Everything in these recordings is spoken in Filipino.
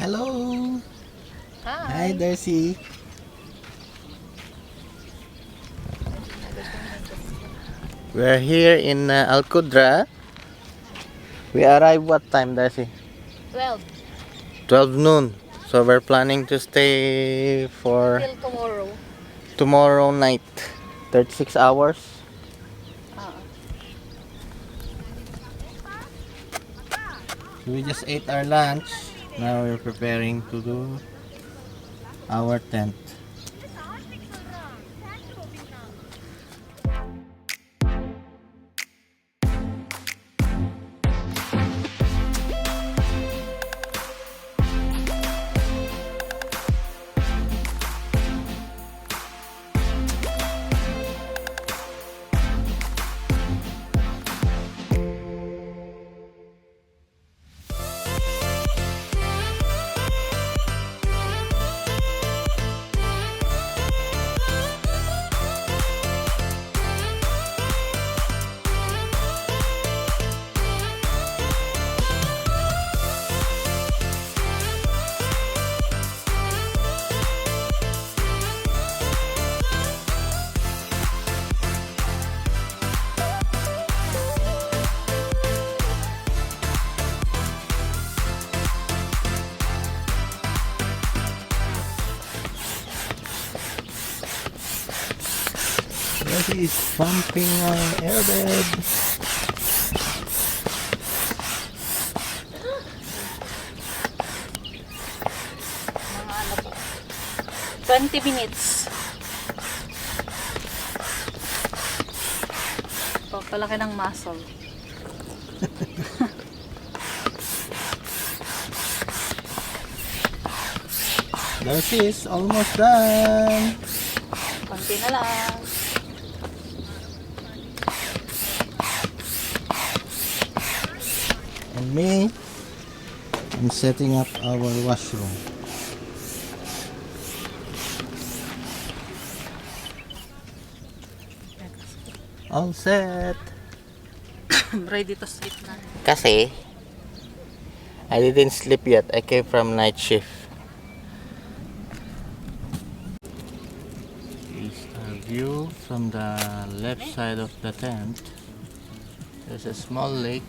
Hello. Hi, Hi. Darcy. We're here in Alcudra. We arrived what time, Darcy? 12 12 noon. So we're planning to stay for till tomorrow. tomorrow night. 36 hours. Ah. So we just ate our lunch. Now we're preparing to do our tent. Darcy is pumping our airbed. Mga ano po. 20 minutes. Palaki ng muscle. Darcy is almost done. Konti na lang. And me, I'm setting up our washroom. All set. Ready to sleep na. Kasi, I didn't sleep yet. I came from night shift. Here's our view from the left side of the tent. There's a small lake.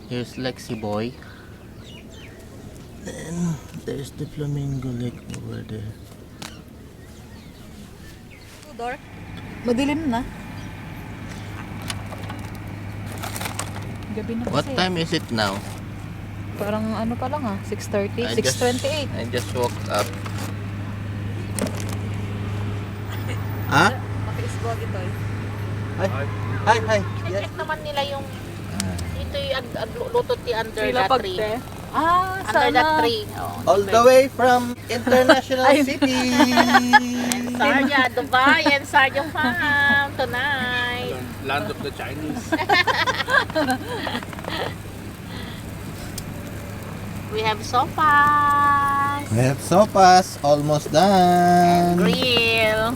Here's Lexi Boy. Then there's the Flamingo Lake over there. Door. Madilim na. Gabi na kasi. What time is it now? Parang ano pa lang ah. 6:30. 6:28. I just woke up. Ha? Maki-isbog ito eh. Hi. Yes. Check naman nila yung ito yung agluto ti under Sila that tree. pagte. Ah, Under sana. that tree. Oh, All the way from International City. Sarja, Dubai and Sarja Farm tonight. Land of the Chinese. We have sofas. We have sopas almost done. Grill.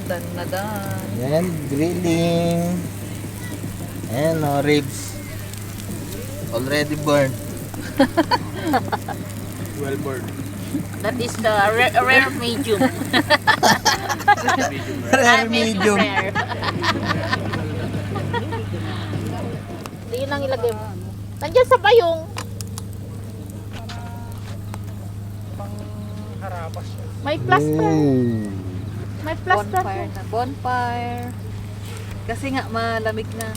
Dan na dan. And grilling. And ribs. Already burned. Well burned. That is the rare medium. Medium Rare medium. Rare. Yun ang ilagay mo. Nandiyan sa bayong. May plaster. Ooh. May plaster. Bonfire na. Bonfire. Kasi nga malamig na.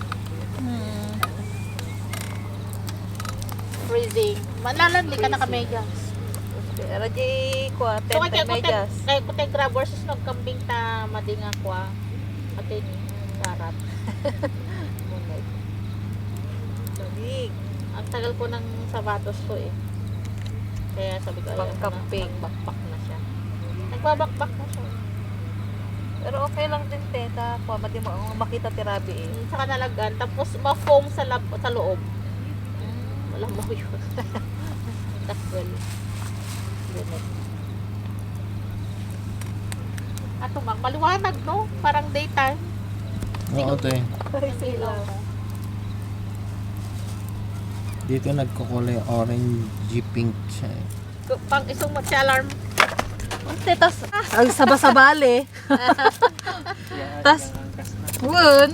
Freezing. Malalandi ka na kamedyas. Pero di ko So, kaya medyas. ko tayo grabbers nagkambing ta madinga kwa. Ate ni sarap. Munay. Lamig. Ang tagal ko ng sapatos ko eh. Kaya sabi ko ayun na, Pang-camping. backpack na siya. Nagbabakbak na siya. Pero okay lang din te. Tapos madi mo makita tirabi eh. Saka nalagan. Tapos ma-foam sa loob. Wala mo yun. Takwel. Ganun. Ato mang maliwanag no? Parang daytime. Oo, te. Silaw. Dito nagkukulay orange pink siya eh. Pang isang alarm. Unti, tas, ay, sabasabali. Tas, wun.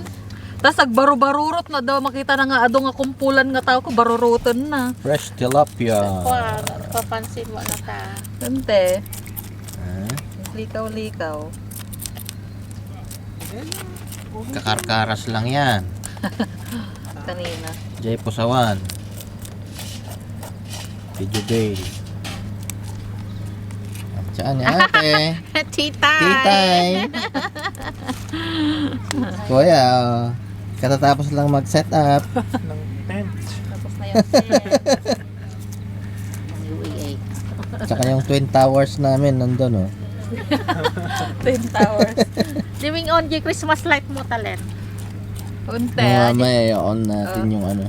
Tas, agbaru-barurot na daw, makita na nga adong nga kumpulan nga tao ko, baruruton na. Fresh tilapia. Papansin mo na ta. Unti, Ah, likaw-likaw. kakarkaras lang yan. Kanina. Jay Pusawan. Video Bay. At saan ni ate? Titay. Titay. Kuya, katatapos lang mag-set up. Tapos na yun. UEA. Tsaka yung Twin Towers namin nandun oh. Twin Towers. Living on the Christmas light mo talen. Unti, Mamaya i-on natin yung ano.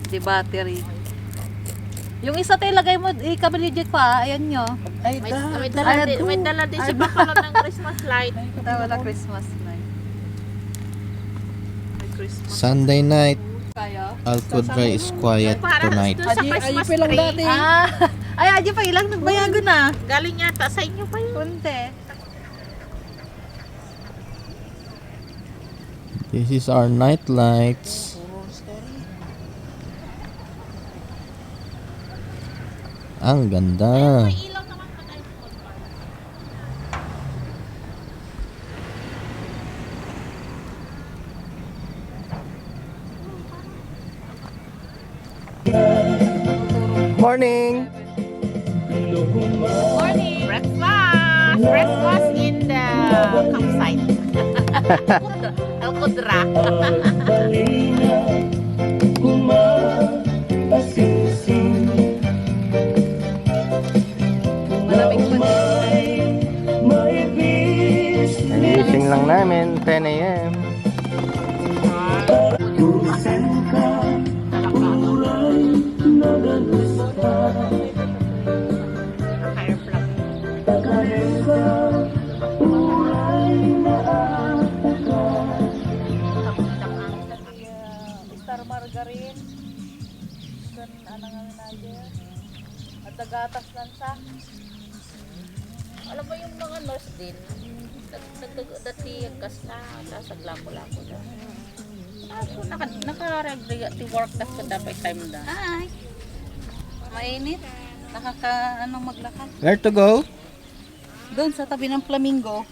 di battery. Yung isa tayo lagay mo, ikabaligit pa, ayan nyo. Ay, May dala din si Bakala ng Christmas light. Ito wala Christmas light. May Christmas Sunday night, kaya. Alcodra is quiet tonight. Doon sa Christmas tree. Ay, aji pa ilang nagbayago na. Galing yata sa inyo pa yun. Unti. This is our night lights. Ang ganda. Ilaw naman pa tayo. Morning! Morning! Breakfast! Breakfast in the campsite. Alcodra. Malamig pa Nagising lang namin, 10 a.m. Higher block. Star margarine. Kan anang nadia. At tagatas lang sa. Alam mo yung mga nurse din, dati gas na, sasaglamo-lamo na. Ako, naka-regular work na ko dapat time na. Ay. Mainit. Nakaka maglakad. Where to go? Doon sa tabi ng flamingo.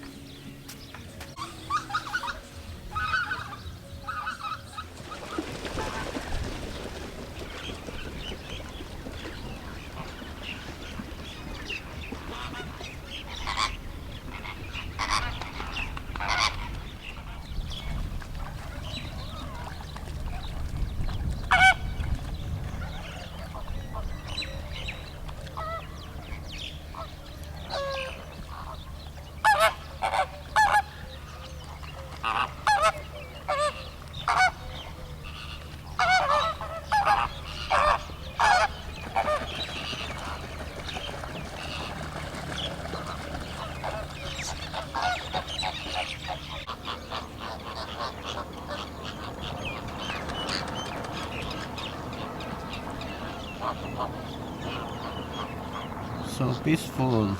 So peaceful.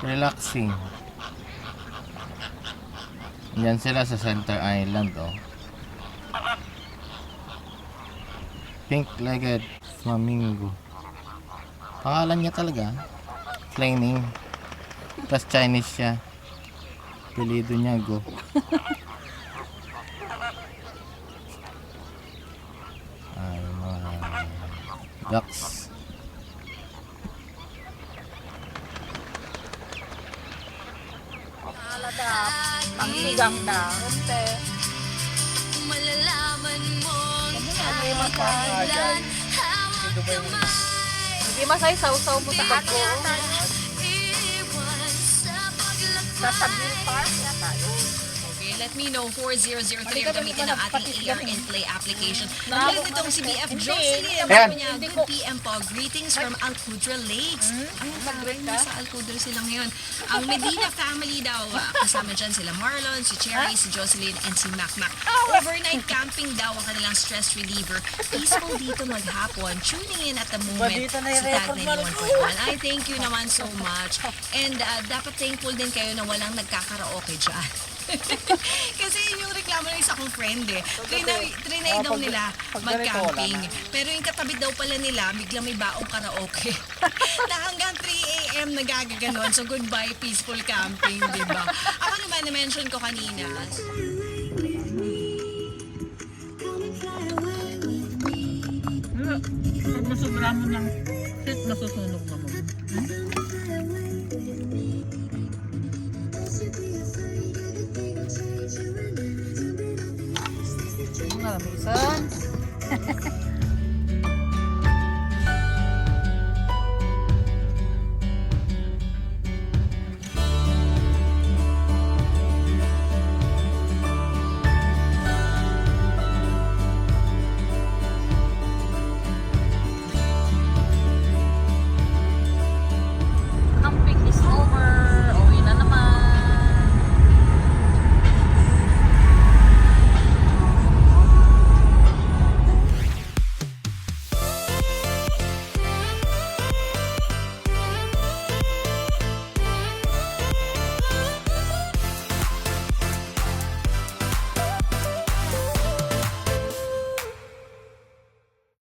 Relaxing. Yan sila sa Center Island oh. Pink-legged flamingo. Pangalan niya talaga. Flaming. Tapos Chinese siya. Pilido niya Go. Ay, mga ducks. Ang sigang na. Unti. Hindi masay saw-saw mo sa bago. Sa Sabil Park yata yun. let me know. 4003 ang gamitin ng ating AR and Play application. Tulad nitong si BF Jocelyn. Sabi niya, good PM po. Greetings from Alcudra Lakes. Ay, pag-greet mo sa Alcudra sila ngayon. Ang Medina family daw. Kasama dyan sila Marlon, si Cherry, si Jocelyn, and si Mac. Overnight camping daw ang kanilang stress reliever. Peaceful dito maghapon. Tuning in at the moment sa Tag 91.1. Ay, thank you naman so much. And dapat thankful din kayo na walang nagkakaraoke dyan. Kasi yung reklamo ng isa kong friend trinay daw nila mag-camping. Pero yung katabi daw pala nila, biglang may baong karaoke. Na hanggang 3 a.m. nagagaganon. So goodbye peaceful camping, di ba? Ako naman, na-mention ko kanina. Pag masubra mo ng sit, masusunog naman. Malamisan.